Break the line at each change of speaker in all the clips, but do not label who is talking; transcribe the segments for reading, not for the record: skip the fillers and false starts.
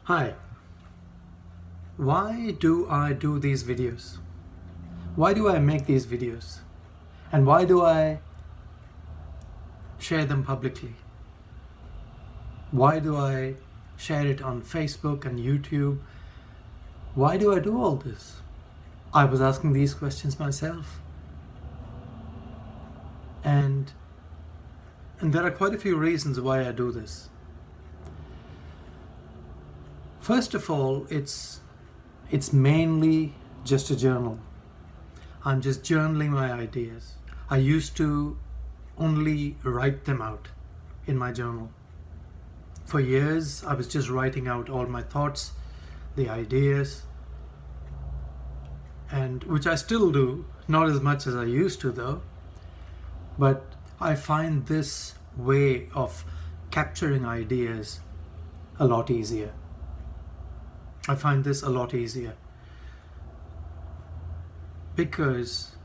Hi, why do I do these videos? Why do I make these videos? And why do I share them publicly? Why do I share it on Facebook and YouTube? Why do I do all this? I was asking these questions myself. And there are quite a few reasons why I do this. First of all, it's mainly just a journal. I'm just journaling my ideas. I used to only write them out in my journal. For years, I was just writing out all my thoughts, the ideas, and which I still do, not as much as I used to though. But I find this way of capturing ideas a lot easier. I find this a lot easier because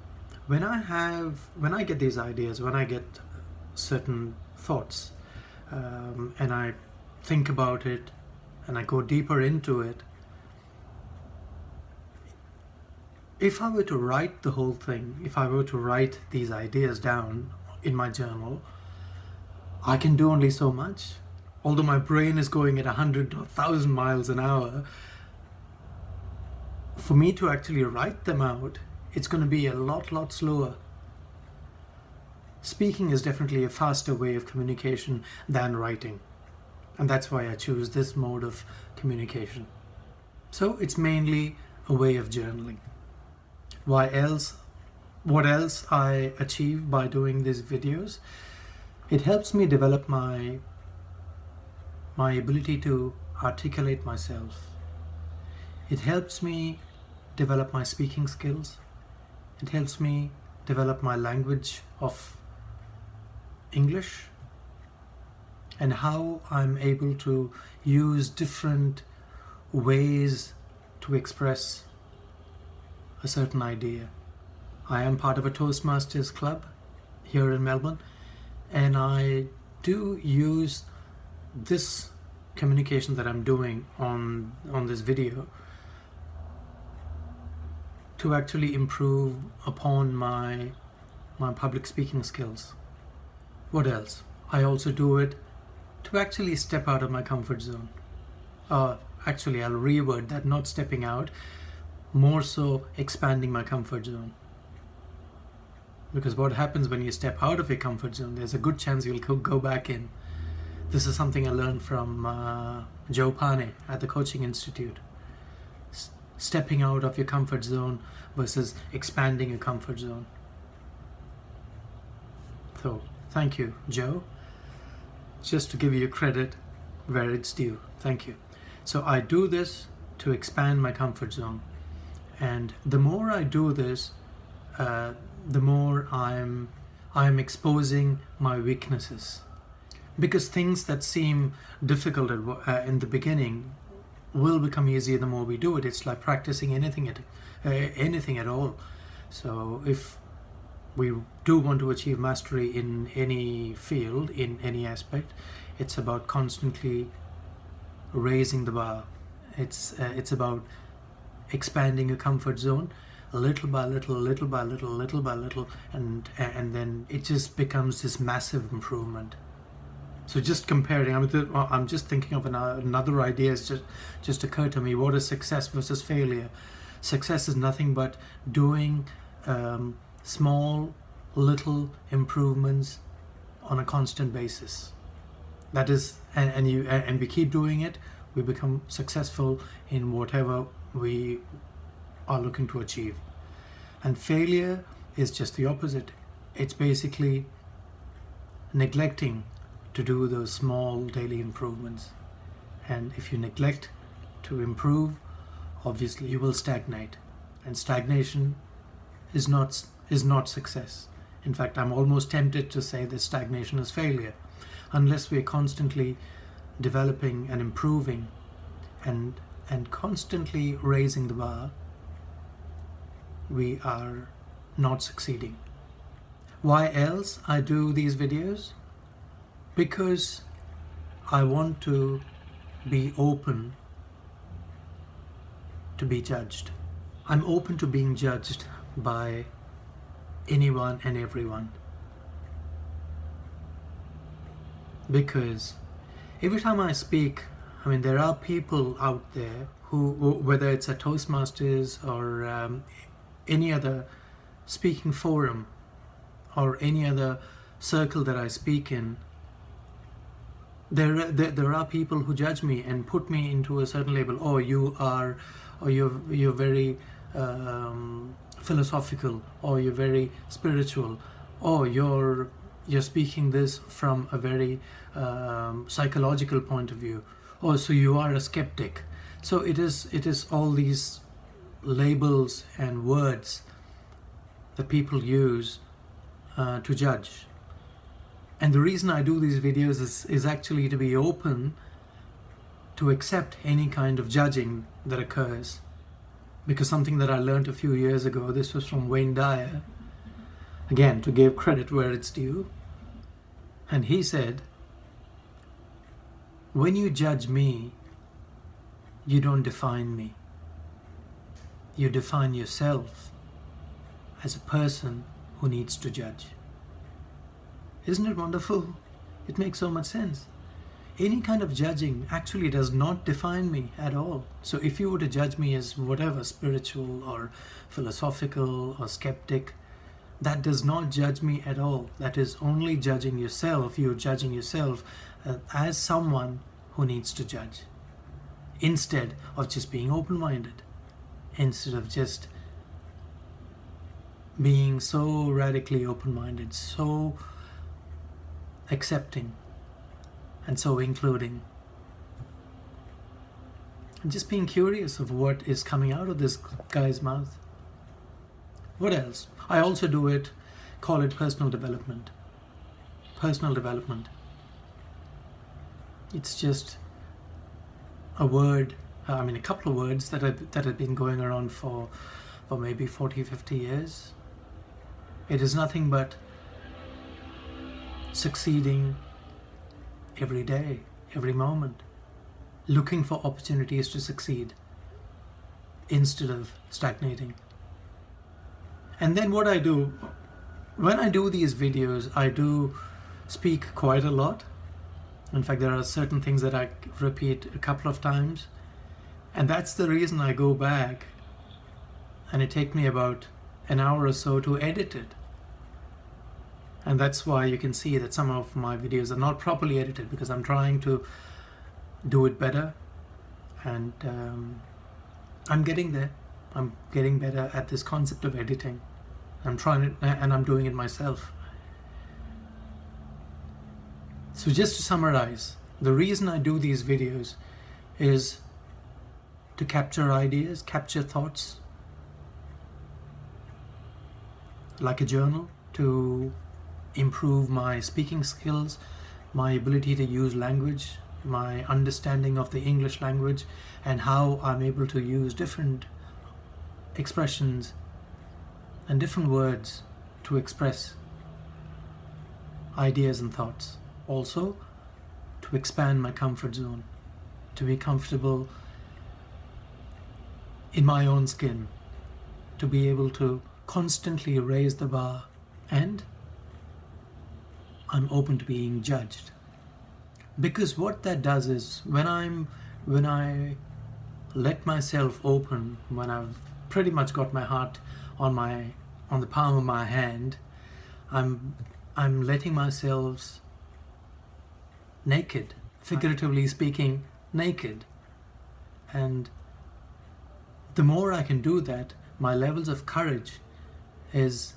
when I get these ideas, when I get certain thoughts, and I think about it and I go deeper into it, if I were to write the whole thing, if I were to write these ideas down in my journal, I can do only so much. Although my brain is going at 100 or 1,000 miles an hour, for me to actually write them out, it's going to be a lot slower. Speaking is definitely a faster way of communication than writing. And that's why I choose this mode of communication. So it's mainly a way of journaling. What else I achieve by doing these videos? It helps me develop my ability to articulate myself. It helps me develop my speaking skills. It helps me develop my language of English and how I'm able to use different ways to express a certain idea. I am part of a Toastmasters club here in Melbourne, and I do use this communication that I'm doing on this video to actually improve upon my public speaking skills. What else? I also do it to actually step out of my comfort zone. Actually, I'll reword that, not stepping out, more so expanding my comfort zone. Because what happens when you step out of your comfort zone, there's a good chance you'll go back in. This is something I learned from Joe Pane at the Coaching Institute. Stepping out of your comfort zone versus expanding your comfort zone. So, thank you, Joe. Just to give you credit where it's due. Thank you. So I do this to expand my comfort zone. And the more I do this, the more I'm exposing my weaknesses. Because things that seem difficult in the beginning will become easier the more we do it. It's like practicing anything at all. So if we do want to achieve mastery in any field, in any aspect, it's about constantly raising the bar. It's about expanding your comfort zone little by little, and then it just becomes this massive improvement. So just comparing, I'm just thinking of another idea has just occurred to me. What is success versus failure? Success is nothing but doing small little improvements on a constant basis. That is, and we keep doing it, we become successful in whatever we are looking to achieve. And failure is just the opposite. It's basically neglecting to do those small daily improvements. And if you neglect to improve, obviously you will stagnate. And stagnation is not success. In fact, I'm almost tempted to say that stagnation is failure. Unless we're constantly developing and improving and constantly raising the bar, we are not succeeding. Why else I do these videos? Because I want to be open to be judged. I'm open to being judged by anyone and everyone. Because every time I speak, I mean, there are people out there who, whether it's a Toastmasters or any other speaking forum or any other circle that I speak in, there are people who judge me and put me into a certain label. Oh, you're very philosophical, or you're very spiritual, or you're speaking this from a very psychological point of view, or so you are a skeptic. So it is all these labels and words that people use to judge. And the reason I do these videos is actually to be open to accept any kind of judging that occurs. Because something that I learned a few years ago, this was from Wayne Dyer, again, to give credit where it's due. And he said, when you judge me, you don't define me. You define yourself as a person who needs to judge. Isn't it wonderful? It makes so much sense. Any kind of judging actually does not define me at all. So if you were to judge me as whatever, spiritual or philosophical or skeptic, that does not judge me at all. That is only judging yourself. You're judging yourself as someone who needs to judge, instead of just being open-minded, instead of just being so radically open-minded, so accepting and so including, and just being curious of what is coming out of this guy's mouth. What else? I also do it, call it personal development. Personal development. It's just a word, I mean a couple of words that have been going around for maybe 40, 50 years. It is nothing but succeeding every day, every moment, looking for opportunities to succeed instead of stagnating. And then what I do, when I do these videos, I do speak quite a lot. In fact, there are certain things that I repeat a couple of times, and that's the reason I go back and it takes me about an hour or so to edit it. And that's why you can see that some of my videos are not properly edited, because I'm trying to do it better, and I'm getting there. I'm getting better at this concept of editing. I'm trying it, and I'm doing it myself. So just to summarize, the reason I do these videos is to capture ideas, capture thoughts, like a journal, to improve my speaking skills, my ability to use language, my understanding of the English language, and how I'm able to use different expressions and different words to express ideas and thoughts. Also, to expand my comfort zone, to be comfortable in my own skin, to be able to constantly raise the bar, and I'm open to being judged. Because what that does is, when I let myself open, when I've pretty much got my heart on the palm of my hand, I'm letting myself naked, figuratively speaking, naked. And the more I can do that, my levels of courage is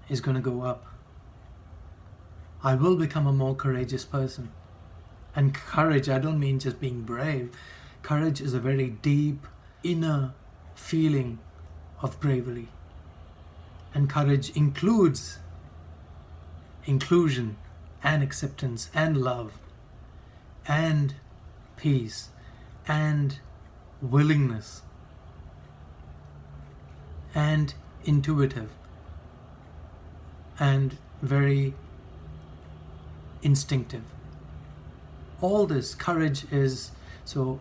going to go up. I will become a more courageous person. And courage, I don't mean just being brave. Courage is a very deep, inner feeling of bravery. And courage includes inclusion and acceptance and love and peace and willingness and intuitive and very instinctive. All this courage is, so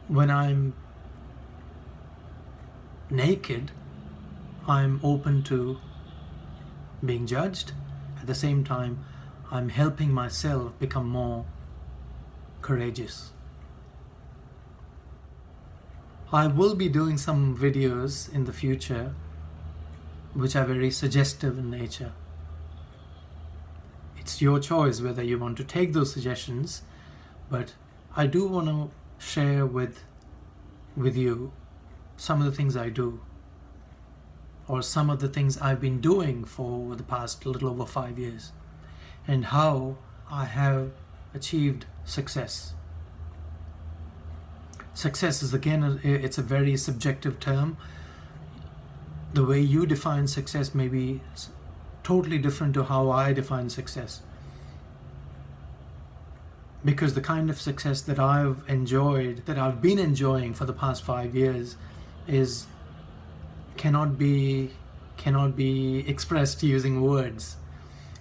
when I'm naked, I'm open to being judged. At the same time, I'm helping myself become more courageous. I will be doing some videos in the future which are very suggestive in nature. It's your choice whether you want to take those suggestions, but I do want to share with you some of the things I do, or some of the things I've been doing for the past little over 5 years, and how I have achieved success. Success is, again, it's a very subjective term. The way you define success may be totally different to how I define success. Because the kind of success that I've enjoyed, that I've been enjoying for the past 5 years, cannot be expressed using words.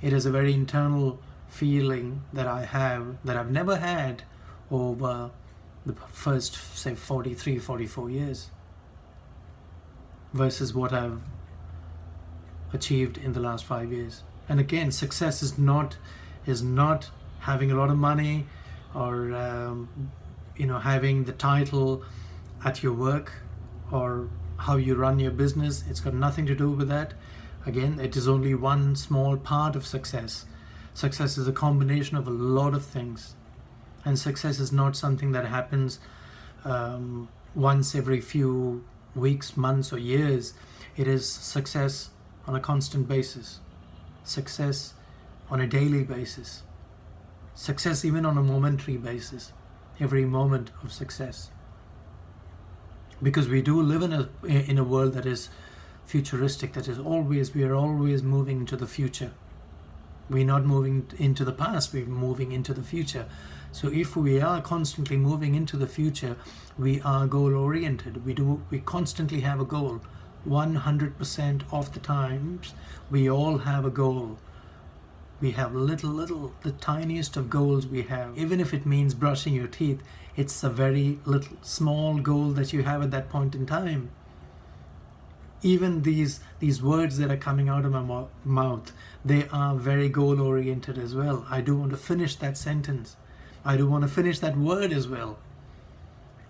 It is a very internal feeling that I have, that I've never had over the first, say, 43, 44 years, versus what I've achieved in the last 5 years. And again, success is not having a lot of money, or having the title at your work, or how you run your business. It's got nothing to do with that. Again, it is only one small part of success. Success is a combination of a lot of things, and success is not something that happens once every few weeks, months, or years. It is success on a constant basis, success on a daily basis, success even on a momentary basis, every moment of success. Because we do live in a world that is futuristic, that is we are always moving into the future. We're not moving into the past, we're moving into the future. So if we are constantly moving into the future, we are goal oriented. We constantly have a goal. 100% of the times, we all have a goal. We have the tiniest of goals we have. Even if it means brushing your teeth, it's a very little, small goal that you have at that point in time. Even these words that are coming out of my mouth, they are very goal oriented as well. I do want to finish that sentence. I do want to finish that word as well.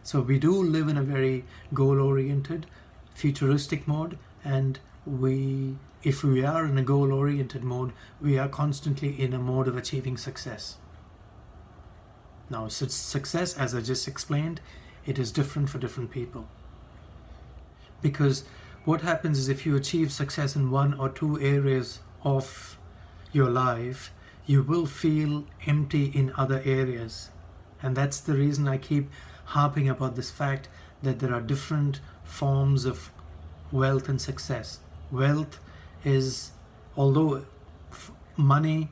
So we do live in a very goal oriented, futuristic mode, and if we are in a goal oriented mode, we are constantly in a mode of achieving success. Now, success, as I just explained, it is different for different people. Because what happens is, if you achieve success in one or two areas of your life, you will feel empty in other areas. And that's the reason I keep harping about this fact that there are different forms of wealth and success. Wealth is, although money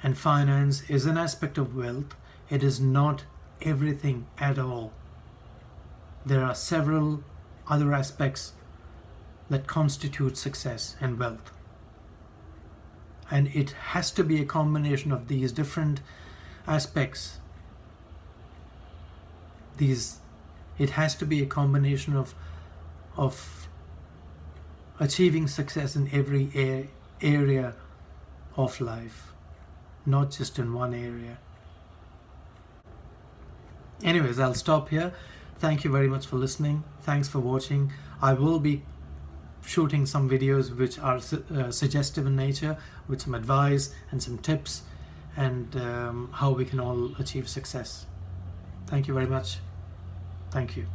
and finance is an aspect of wealth, it is not everything at all. There are several other aspects that constitute success and wealth. And it has to be a combination of these different aspects. It has to be a combination of achieving success in every area of life, not just in one area. Anyways, I'll stop here. Thank you very much for listening. Thanks for watching. I will be shooting some videos which are suggestive in nature, with some advice and some tips, and how we can all achieve success. Thank you very much. Thank you.